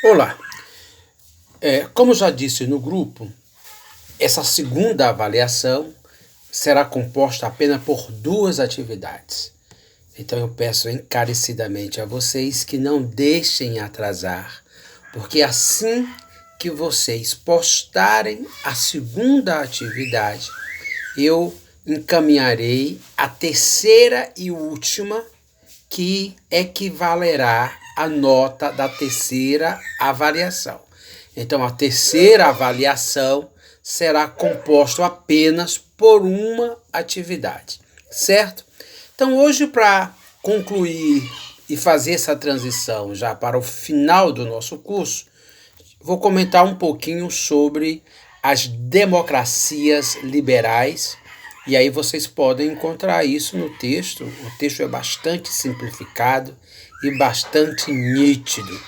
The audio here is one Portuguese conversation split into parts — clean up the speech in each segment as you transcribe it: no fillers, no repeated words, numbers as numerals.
Olá, como já disse no grupo, essa segunda avaliação será composta apenas por duas atividades. Então eu peço encarecidamente a vocês que não deixem atrasar, porque assim que vocês postarem a segunda atividade, eu encaminharei a terceira e última, que equivalerá à nota da terceira avaliação. Então, a terceira avaliação será composta apenas por uma atividade, certo? Então, hoje, para concluir e fazer essa transição já para o final do nosso curso, vou comentar um pouquinho sobre as democracias liberais. E aí vocês podem encontrar isso no texto. O texto é bastante simplificado e bastante nítido,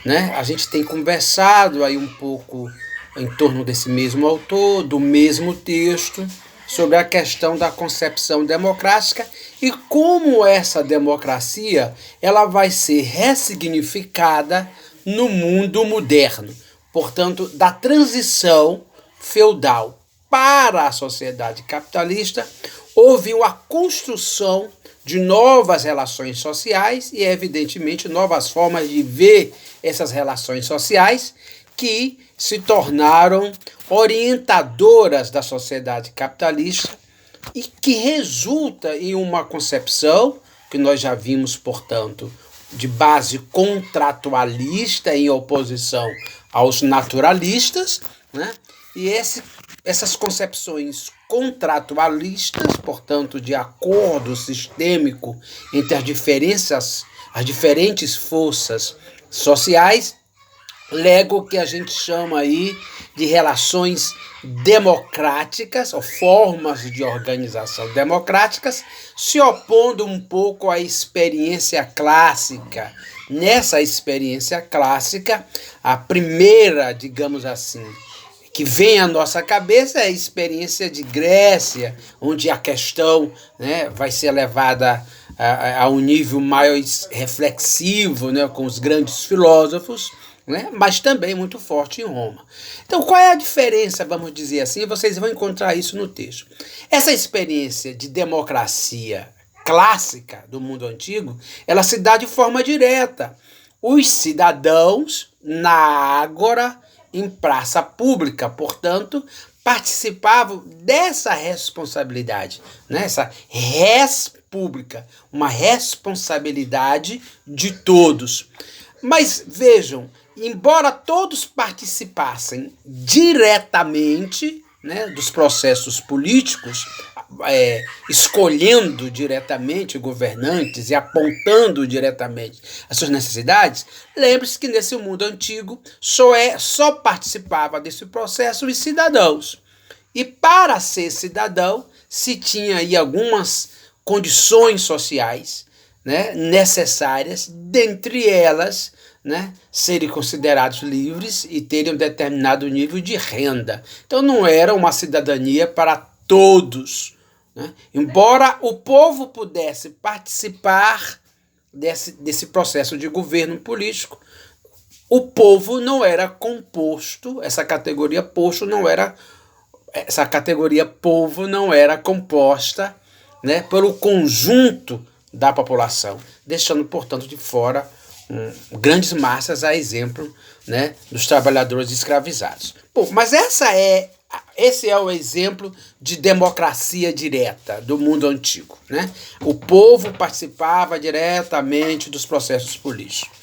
né? A gente tem conversado aí um pouco em torno desse mesmo autor, do mesmo texto, sobre a questão da concepção democrática e como essa democracia ela vai ser ressignificada no mundo moderno. Portanto, da transição feudal para a sociedade capitalista, houve a construção de novas relações sociais e, evidentemente, novas formas de ver essas relações sociais que se tornaram orientadoras da sociedade capitalista e que resulta em uma concepção que nós já vimos, portanto, de base contratualista em oposição aos naturalistas, né? E essas concepções contratualistas, portanto, de acordo sistêmico entre as diferentes forças sociais, legam o que a gente chama aí de relações democráticas, ou formas de organização democráticas, se opondo um pouco à experiência clássica. Nessa experiência clássica, a primeira, digamos assim, que vem à nossa cabeça é a experiência de Grécia, onde a questão, né, vai ser levada a um nível mais reflexivo, né, com os grandes filósofos, né, mas também muito forte em Roma. Então, qual é a diferença, vamos dizer assim? Vocês vão encontrar isso no texto. Essa experiência de democracia clássica do mundo antigo, ela se dá de forma direta. Os cidadãos, na ágora, em praça pública, portanto, participavam dessa responsabilidade, né? Essa res pública, uma responsabilidade de todos. Mas vejam, embora todos participassem diretamente, né, dos processos políticos, escolhendo diretamente governantes e apontando diretamente as suas necessidades, lembre-se que nesse mundo antigo só participava desse processo os cidadãos. E para ser cidadão se tinha aí algumas condições sociais, né, necessárias, dentre elas, né, serem considerados livres e terem um determinado nível de renda. Então não era uma cidadania para todos, né? Embora o povo pudesse participar desse processo de governo político, o povo não era composto, essa categoria povo não era composta, né, pelo conjunto da população, deixando, portanto, de fora grandes massas, a exemplo, né, dos trabalhadores escravizados. Bom, mas esse é o exemplo de democracia direta do mundo antigo, né? O povo participava diretamente dos processos políticos.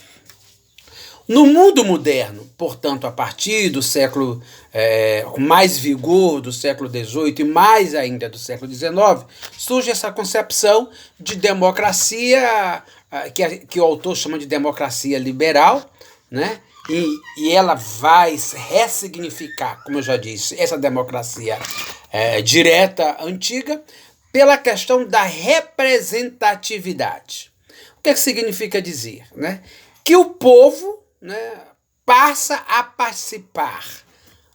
No mundo moderno, portanto, a partir do século, com mais vigor do século XVIII e mais ainda do século XIX, surge essa concepção de democracia, que o autor chama de democracia liberal, né? E ela vai ressignificar, como eu já disse, essa democracia direta antiga pela questão da representatividade. O que significa dizer, né? Que o povo, né, passa a participar,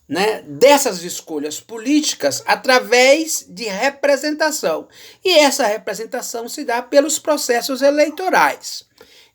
né, dessas escolhas políticas através de representação. E essa representação se dá pelos processos eleitorais.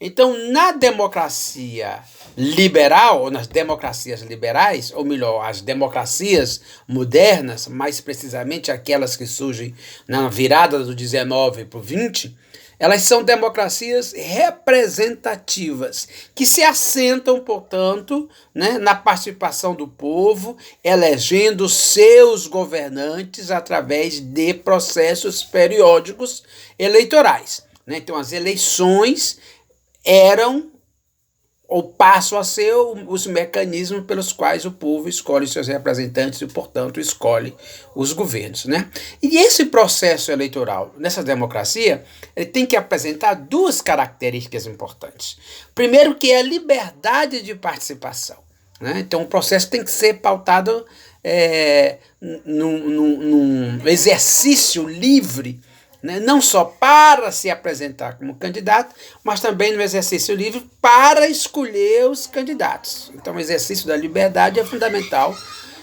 Então, na democracia liberal, ou nas democracias liberais, ou melhor, as democracias modernas, mais precisamente aquelas que surgem na virada do 19 para o 20, elas são democracias representativas, que se assentam, portanto, né, na participação do povo, elegendo seus governantes através de processos periódicos eleitorais. Né? Então, as eleições eram ou passam a ser os mecanismos pelos quais o povo escolhe seus representantes e, portanto, escolhe os governos. Né? E esse processo eleitoral, nessa democracia, ele tem que apresentar duas características importantes. Primeiro, que é a liberdade de participação. Né? Então, o processo tem que ser pautado num exercício livre, né? Não só para se apresentar como candidato, mas também no exercício livre para escolher os candidatos. Então, o exercício da liberdade é fundamental.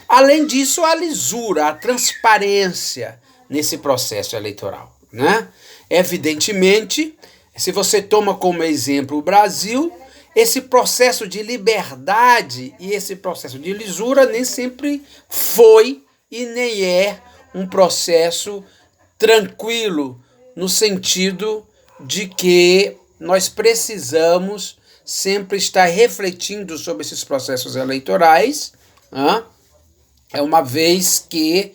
Além disso, a lisura, a transparência nesse processo eleitoral. Né? Evidentemente, se você toma como exemplo o Brasil, esse processo de liberdade e esse processo de lisura nem sempre foi e nem é um processo tranquilo, no sentido de que nós precisamos sempre estar refletindo sobre esses processos eleitorais, uma vez que,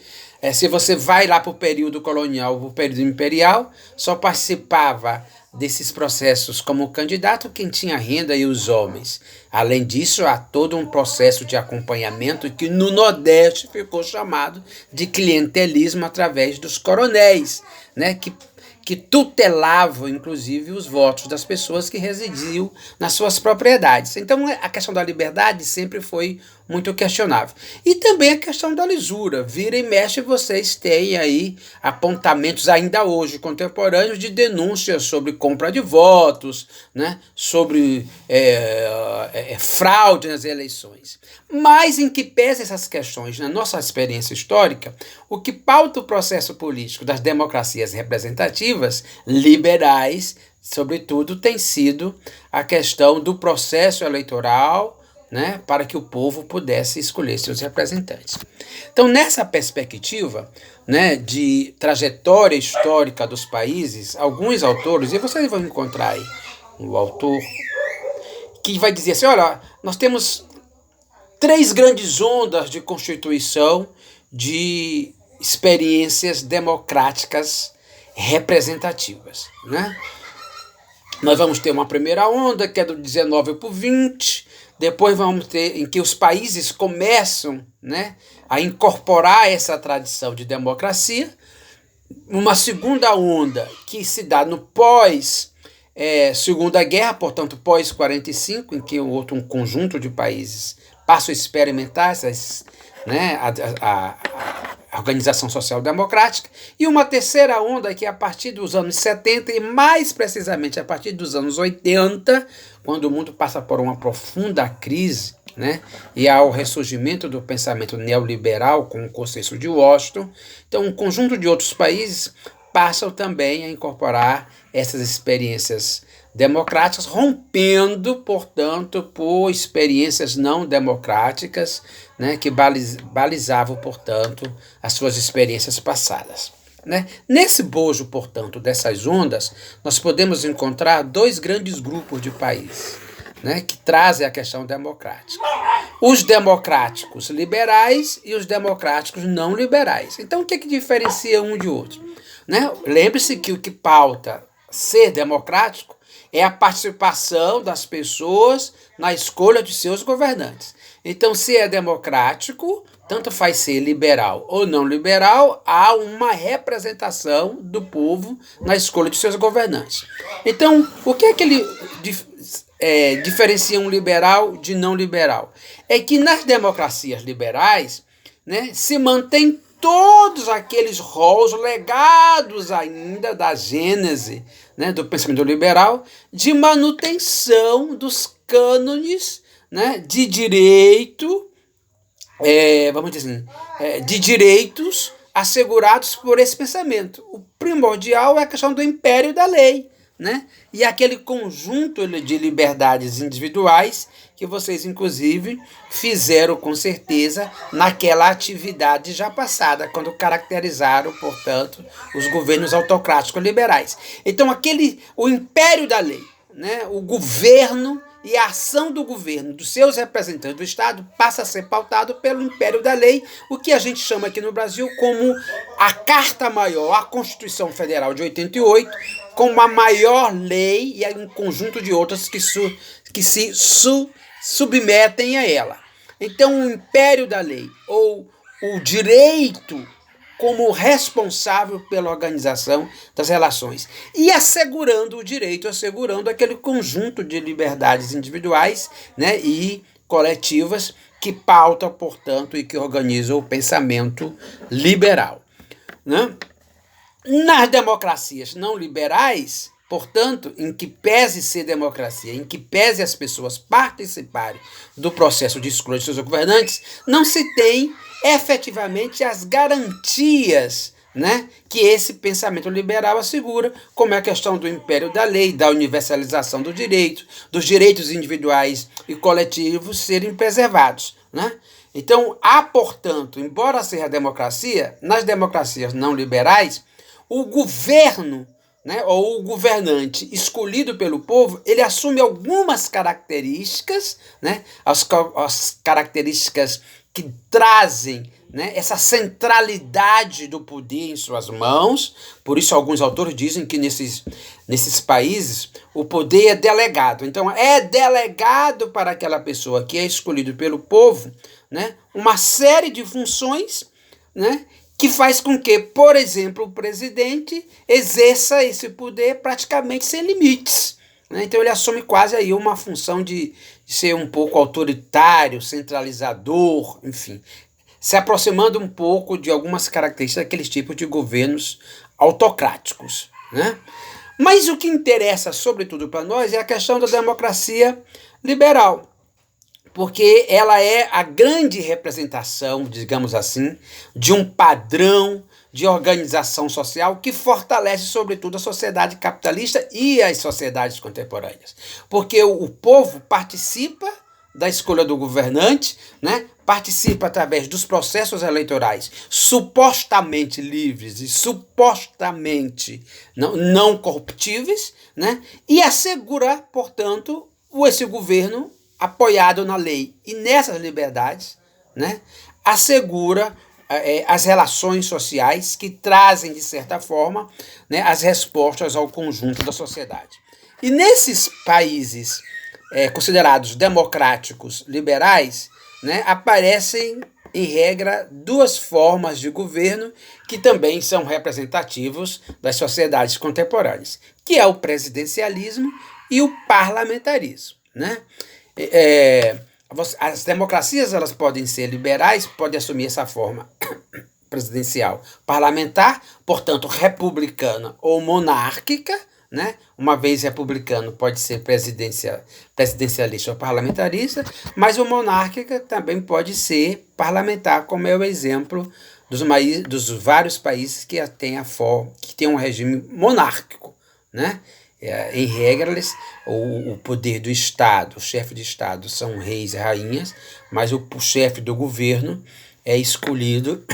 se você vai lá para o período colonial, para o período imperial, só participava desses processos como candidato quem tinha renda e os homens. Além disso, há todo um processo de acompanhamento que no Nordeste ficou chamado de clientelismo através dos coronéis, né, que tutelavam, inclusive, os votos das pessoas que residiam nas suas propriedades. Então, a questão da liberdade sempre foi muito questionável. E também a questão da lisura. Vira e mexe, vocês têm aí apontamentos ainda hoje contemporâneos de denúncias sobre compra de votos, né, sobre fraude nas eleições. Mas, em que pese essas questões, na nossa experiência histórica, o que pauta o processo político das democracias representativas, liberais, sobretudo, tem sido a questão do processo eleitoral, né, para que o povo pudesse escolher seus representantes. Então, nessa perspectiva, né, de trajetória histórica dos países, alguns autores, e vocês vão encontrar aí o autor, que vai dizer assim, olha, nós temos 3 grandes ondas de constituição de experiências democráticas representativas. Né? Nós vamos ter uma primeira onda, que é do 19 para o 20, depois vamos ter em que os países começam, né, a incorporar essa tradição de democracia. Uma segunda onda que se dá no pós-Segunda Guerra, portanto pós-45, em que um conjunto de países passam a experimentar essas, né, a organização social democrática, e uma terceira onda que é a partir dos anos 70 e mais precisamente a partir dos anos 80, quando o mundo passa por uma profunda crise, né, e há o ressurgimento do pensamento neoliberal com o Consenso de Washington. Então, um conjunto de outros países passam também a incorporar essas experiências democráticas, rompendo, portanto, por experiências não democráticas, né, que balizavam, portanto, as suas experiências passadas. Né? Nesse bojo, portanto, dessas ondas, nós podemos encontrar 2 grandes grupos de países, né, que trazem a questão democrática. Os democráticos liberais e os democráticos não liberais. Então, o que diferencia um de outro? Né? Lembre-se que o que pauta ser democrático é a participação das pessoas na escolha de seus governantes. Então, se é democrático, tanto faz ser liberal ou não liberal, há uma representação do povo na escolha de seus governantes. Então, o que é que ele diferencia um liberal de não liberal? É que nas democracias liberais, né, se mantém todos aqueles rolos legados ainda da gênese, né, do pensamento liberal, de manutenção dos cânones, né, de direito, vamos dizer assim, de direitos assegurados por esse pensamento. O primordial é a questão do império da lei. né? E aquele conjunto de liberdades individuais que vocês, inclusive, fizeram com certeza naquela atividade já passada, quando caracterizaram, portanto, os governos autocráticos liberais. Então, o império da lei, né? O governo e a ação do governo, dos seus representantes do Estado, passa a ser pautado pelo império da lei, o que a gente chama aqui no Brasil como a Carta Maior, a Constituição Federal de 88, como a maior lei e um conjunto de outras que se submetem a ela. Então, o império da lei, ou o direito como responsável pela organização das relações e assegurando o direito, assegurando aquele conjunto de liberdades individuais, né, e coletivas que pautam, portanto, e que organizam o pensamento liberal, né? Nas democracias não liberais, portanto, em que pese ser democracia, em que pese as pessoas participarem do processo de escolha de seus governantes, não se tem efetivamente as garantias, né, que esse pensamento liberal assegura, como é a questão do império da lei, da universalização do direito, dos direitos individuais e coletivos serem preservados, né? Então, há, portanto, embora seja democracia, nas democracias não liberais, o governo, né, ou o governante escolhido pelo povo, ele assume algumas características, né, as características que trazem, né, essa centralidade do poder em suas mãos. Por isso alguns autores dizem que nesses países o poder é delegado. Então é delegado para aquela pessoa que é escolhido pelo povo, né, uma série de funções, né, que faz com que, por exemplo, o presidente exerça esse poder praticamente sem limites, né? Então ele assume quase aí uma função de ser um pouco autoritário, centralizador, enfim, se aproximando um pouco de algumas características daqueles tipos de governos autocráticos, né? Mas o que interessa, sobretudo para nós, é a questão da democracia liberal, porque ela é a grande representação, digamos assim, de um padrão de organização social que fortalece, sobretudo, a sociedade capitalista e as sociedades contemporâneas. Porque o povo participa da escolha do governante, né? Participa através dos processos eleitorais supostamente livres e supostamente não corruptíveis, né? E assegura, portanto, esse governo apoiado na lei e nessas liberdades, né, assegura as relações sociais que trazem, de certa forma, né, as respostas ao conjunto da sociedade. E nesses países considerados democráticos liberais, né, aparecem, em regra, duas formas de governo que também são representativos das sociedades contemporâneas, que é o presidencialismo e o parlamentarismo, né? As democracias elas podem ser liberais, podem assumir essa forma presidencial, parlamentar, portanto republicana ou monárquica, né? Uma vez republicano pode ser presidencialista ou parlamentarista, mas o monárquica também pode ser parlamentar, como é o exemplo dos vários países que têm um regime monárquico, né? Em regra, o poder do Estado, o chefe de Estado são reis e rainhas, mas o chefe do governo é escolhido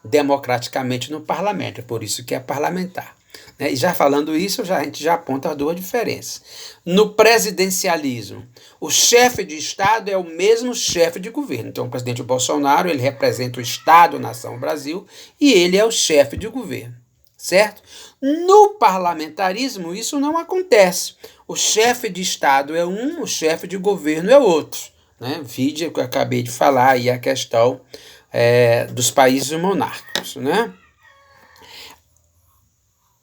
democraticamente no parlamento, por isso que é parlamentar, né? E já falando isso, a gente já aponta as duas diferenças. No presidencialismo, o chefe de Estado é o mesmo chefe de governo. Então, o presidente Bolsonaro ele representa o Estado-nação Brasil e ele é o chefe de governo, certo? No parlamentarismo, isso não acontece. O chefe de Estado é um, o chefe de governo é outro, né? Vide o que eu acabei de falar, aí a questão dos países monárquicos, né?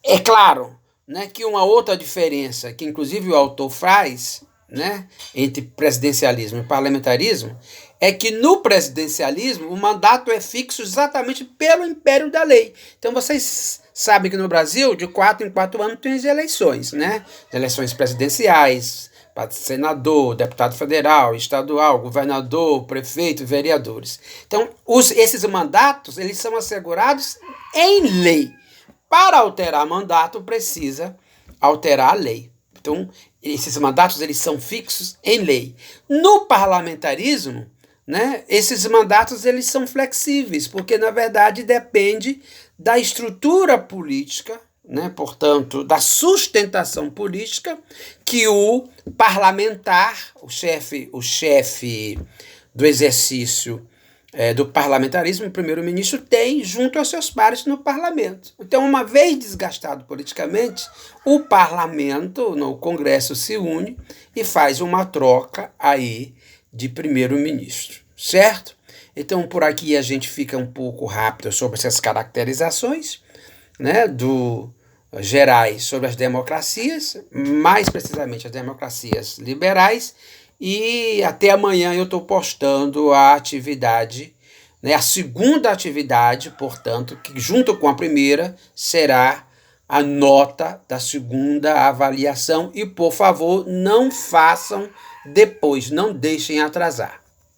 É claro, né, que uma outra diferença, que inclusive o autor faz, né, entre presidencialismo e parlamentarismo, é que no presidencialismo o mandato é fixo exatamente pelo império da lei. Então vocês sabem que no Brasil, de 4 em 4 anos, tem as eleições, né? Eleições presidenciais, para senador, deputado federal, estadual, governador, prefeito, vereadores. Então, esses mandatos eles são assegurados em lei. Para alterar mandato, precisa alterar a lei. Então, esses mandatos eles são fixos em lei. No parlamentarismo, né, esses mandatos eles são flexíveis, porque na verdade depende da estrutura política, né, portanto, da sustentação política que o parlamentar, o chefe do exercício do parlamentarismo, o primeiro-ministro, tem junto aos seus pares no parlamento. Então, uma vez desgastado politicamente, o parlamento, no Congresso, se une e faz uma troca aí de primeiro-ministro, certo? Então, por aqui a gente fica um pouco rápido sobre essas caracterizações, né, gerais sobre as democracias, mais precisamente as democracias liberais, e até amanhã eu estou postando a atividade, né, a segunda atividade, portanto, que junto com a primeira será a nota da segunda avaliação, e por favor não façam depois, não deixem atrasar.